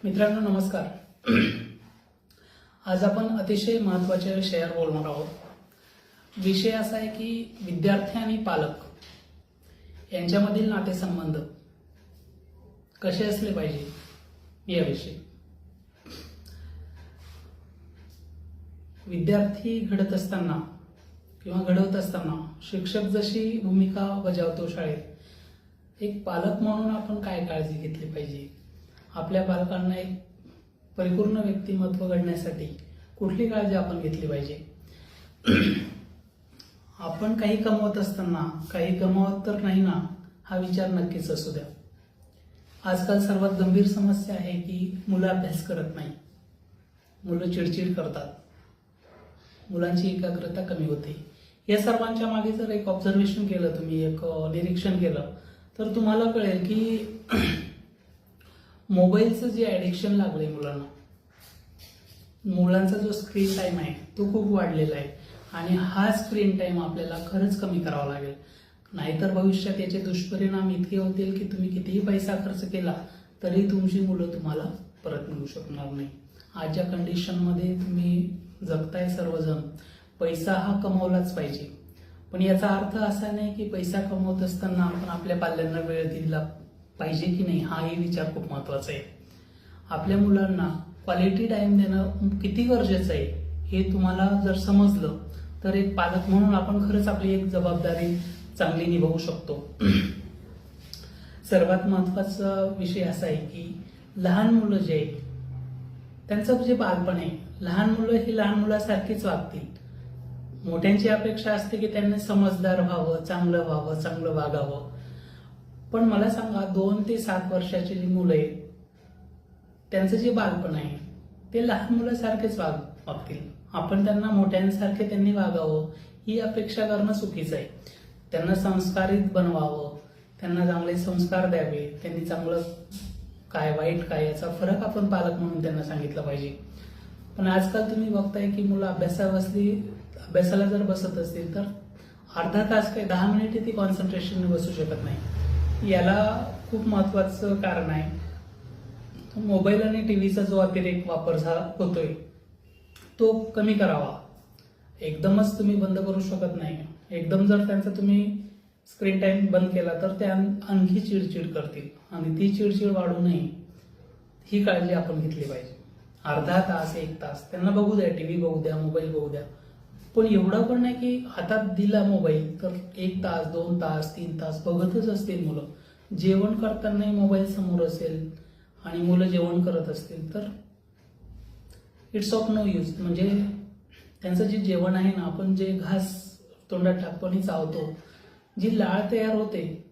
मित्रांनो नमस्कार. आज आपण अतिशय महत्त्वाच्या विषयावर बोलणार आहोत. विषय असा आहे की विद्यार्थी आणि पालक यांच्यामधील नातेसंबंध कसे असले पाहिजे याविषयी. विद्यार्थी घडत असताना किंवा घडवत असताना शिक्षक जशी भूमिका बजावतो शाळेत, एक पालक म्हणून आपण काय काळजी घेतली पाहिजे, आपल्या बालकांना एक परिपूर्ण व्यक्तिमत्व घडण्यासाठी कुठली काळजी आपण घेतली पाहिजे. आपण काही कमवत असताना काही कमवत तर नाही ना, हा विचार नक्कीच असू द्या. आजकाल सर्वात गंभीर समस्या आहे की मुलं अभ्यास करत नाही, मुलं चिडचिड करतात, मुलांची एकाग्रता कमी होते. या सर्वांच्या मागे जर एक ऑब्झर्वेशन केलं, तुम्ही एक निरीक्षण केलं, तर तुम्हाला कळेल की मोबाईलचं जे ॲडिक्शन लागलंय मुलांचा जो स्क्रीन टाइम आहे तो खूप वाढलेला आहे आणि हा स्क्रीन टाइम आपल्याला खरंच कमी करावा लागेल. नाहीतर भविष्यात याचे दुष्परिणाम इतके होतील की तुम्ही कितीही पैसा खर्च केला तरी तुमची मुलं तुम्हाला परत मिळू शकणार नाही. आजच्या कंडिशनमध्ये तुम्ही जगताय सर्वजण, पैसा हा कमवलाच पाहिजे. पण याचा अर्थ असा नाही की पैसा कमवत असताना आपण आपल्या पाल्यांना वेळ दिला पाहिजे की नाही, हाही विचार खूप महत्वाचा आहे. आपल्या मुलांना क्वालिटी टाइम देणं किती गरजेचं आहे हे तुम्हाला जर समजलं तर एक पालक म्हणून आपण खरंच आपली एक जबाबदारी चांगली निभावू शकतो. सर्वात महत्वाचा विषय असा आहे की लहान मुलं जे आहेत त्यांचं जे बालपण आहे, लहान मुलं ही लहान मुलासारखीच वागतील. मोठ्यांची अपेक्षा असते की त्यांनी समजदार व्हावं, चांगलं वागावं. पण मला सांगा, 2 ते 7 वर्षाची जी मुलं आहेत त्यांचं जे बालपण आहे ते लहान मुलासारखेच वागतील. आपण त्यांना मोठ्यांसारखे त्यांनी वागावं ही अपेक्षा करणं चुकीचं आहे. त्यांना संस्कारित बनवावं, त्यांना चांगले संस्कार द्यावे, त्यांनी चांगलं काय वाईट काय याचा फरक आपण पालक म्हणून त्यांना सांगितलं पाहिजे. पण आजकाल तुम्ही बघताय की मुलं अभ्यासाला जर बसत असतील तर अर्धा तास काय 10 मिनिटे ती कॉन्सन्ट्रेशन बसू शकत नाही. याला खूप महत्वाचं कारण आहे, मोबाईल आणि टीव्हीचा जो अतिरेक वापर होतोय तो कमी करावा. एकदमच तुम्ही बंद करू शकत नाही. एकदम जर त्यांचा तुम्ही स्क्रीन टाइम बंद केला तर ते आणखी चिडचिड करतील आणि ती चिडचिड वाढू नये ही काळजी आपण घेतली पाहिजे. अर्धा तास 1 तास त्यांना बघू द्या, टीव्ही बघू द्या, मोबाईल बघू द्या. पण एवढं पण नाही की हातात दिला मोबाईल तर 1 तास 2 तास 3 तास बघतच असतील मुलं. जेवण करतानाही मोबाईल समोर असेल आणि मुलं जेवण करत असतील तर इट्स ऑफ नो यूज. म्हणजे त्यांचं जे जेवण आहे ना, आपण जे घास तोंडात टाकतो आणि चावतो, जी लाळ तयार होते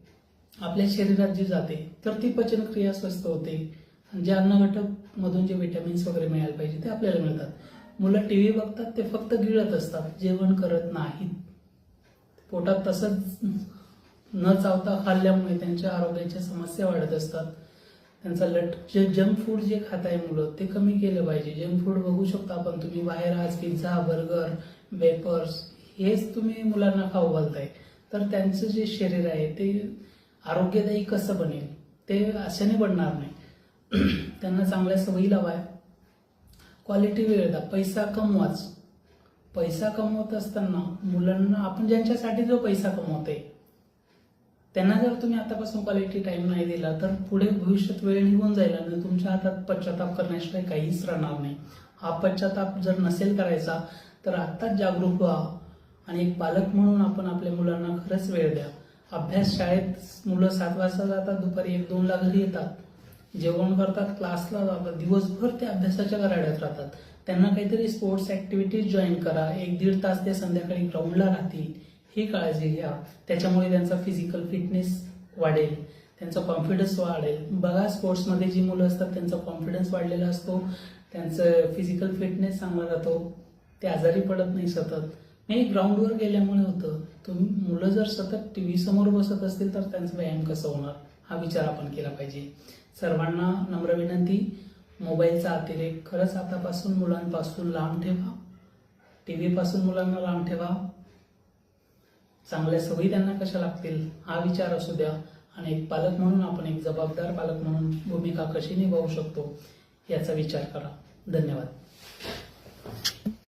आपल्या शरीरात जी जाते तर ती पचनक्रिया स्वस्त होते. जे अन्नघटक मधून जे विटॅमिन्स वगैरे मिळायला पाहिजे ते आपल्याला मिळतात. मुलं टीव्ही बघतात, ते फक्त गिळत असतात, जेवण करत नाहीत. पोटात तसंच न चावता खाल्ल्यामुळे त्यांच्या आरोग्याच्या समस्या वाढत असतात. त्यांचा जंक फूड जे खाताय मुलं ते कमी केलं पाहिजे. जंक फूड बघू शकता आपण, तुम्ही बाहेर आज पिझ्झा, बर्गर, वेपर्स हेच तुम्ही मुलांना खाऊ घालताय तर त्यांचं जे शरीर आहे ते आरोग्यदायी कसं बनेल, ते अशाने बनणार नाही. त्यांना चांगल्या सवयी लावाय, क्वालिटी वेळ द्या, पैसा कमवाच. पैसा कमवत असताना मुलांना आपण ज्यांच्यासाठी जो पैसा कमवतोय त्यांना जर तुम्ही आतापासून क्वालिटी टाइम नाही दिला तर पुढे भविष्यात वेळ निघून जाईल आणि तुमच्या हातात पश्चाताप करण्याशिवाय काहीच राहणार नाही. हा पश्चाताप जर नसेल करायचा तर आत्ताच जागरूक व्हा आणि एक पालक म्हणून आपण आपल्या मुलांना खरंच वेळ द्या. अभ्यास, शाळेत मुलं 7 वाजता जातात, दुपारी 1-2ला घरी येतात, जेवण करतात, क्लासला जातात, दिवसभर ते अभ्यासाच्या गराड्यात राहतात. त्यांना काहीतरी स्पोर्ट्स ऍक्टिव्हिटीज जॉईन करा. 1-1.5 तास ते संध्याकाळी ग्राउंडला राहतील ही काळजी घ्या. त्याच्यामुळे त्यांचा फिजिकल फिटनेस वाढेल, त्यांचा कॉन्फिडन्स वाढेल. बघा, स्पोर्ट्समध्ये जी मुलं असतात त्यांचा कॉन्फिडन्स वाढलेला असतो, त्यांचं फिजिकल फिटनेस चांगला राहतो, ते आजारी पडत नाही सतत. नाही, ग्राउंडवर गेल्यामुळे होतं. तुम्ही मुलं जर सतत टीव्ही समोर बसत असतील तर त्यांचा व्यायाम कसा होणार हा विचार आपण केला पाहिजे. सर्वांना नम्र विनंती, मोबाईलचा अतिरेक खरंच आतापासून मुलांपासून लांब ठेवा. टीव्ही पासून मुलांना लांब ठेवा. चांगल्या सवयी त्यांना कशा लागतील हा विचार असू द्या आणि एक पालक म्हणून आपण एक जबाबदार पालक म्हणून भूमिका कशी निभावू शकतो याचा विचार करा. धन्यवाद.